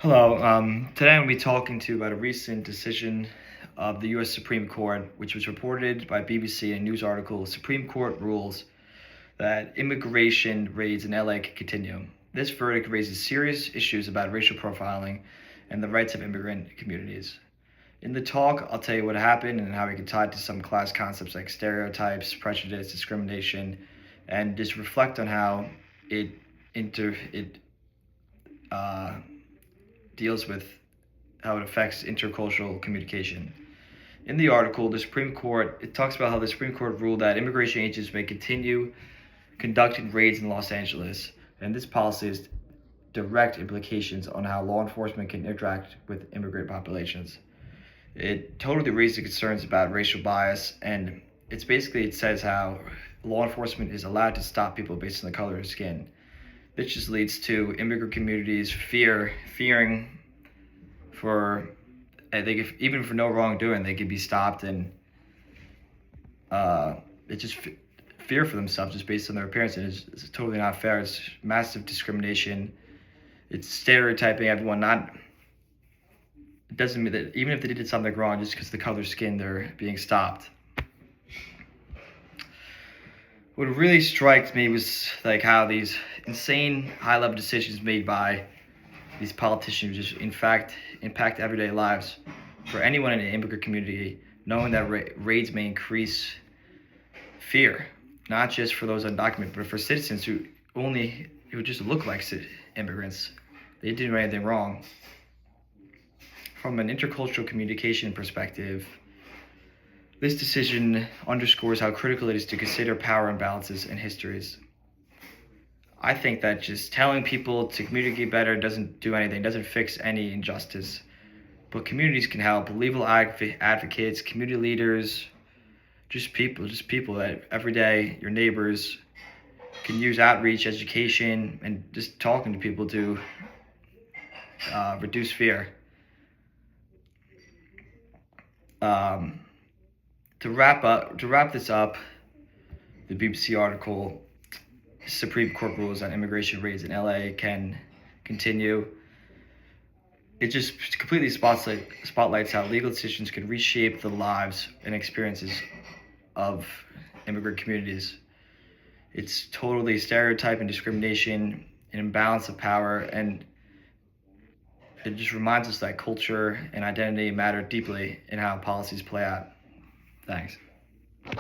Hello. Today I'm going to be talking to you about a recent decision of the U.S. Supreme Court, which was reported by BBC in a news article. Supreme Court rules that immigration raids in LA can continue. This verdict raises serious issues about racial profiling and the rights of immigrant communities. In the talk, I'll tell you what happened and how it can tie to some class concepts like stereotypes, prejudice, discrimination, and just reflect on how it uh, deals with how it affects intercultural communication. In the article, it talks about how the Supreme Court ruled that immigration agents may continue conducting raids in Los Angeles, and this policy has direct implications on how law enforcement can interact with immigrant populations. It totally raises concerns about racial bias, and it says how law enforcement is allowed to stop people based on the color of their skin. This just leads to immigrant communities fearing for even for no wrongdoing, they could be stopped, and it's just fear for themselves just based on their appearance, and it's totally not fair. It's massive discrimination. It's stereotyping everyone. It doesn't mean that even if they did something wrong, just because of the color of skin, they're being stopped. What really strikes me was like how these insane high-level decisions made by these politicians just in fact impact everyday lives for anyone in the immigrant community, knowing that raids may increase fear, not just for those undocumented, but for citizens who just look like immigrants. They didn't do anything wrong. From an intercultural communication perspective, this decision underscores how critical it is to consider power imbalances and histories. I think that just telling people to communicate better doesn't do anything, doesn't fix any injustice. But communities can help. Legal advocates, community leaders, just people that every day, your neighbors, can use outreach, education, and just talking to people to reduce fear. To wrap this up, the BBC article, Supreme Court rules on immigration raids in LA can continue. It just completely spotlights how legal decisions can reshape the lives and experiences of immigrant communities. It's totally stereotype and discrimination, an imbalance of power, and it just reminds us that culture and identity matter deeply in how policies play out. Thanks.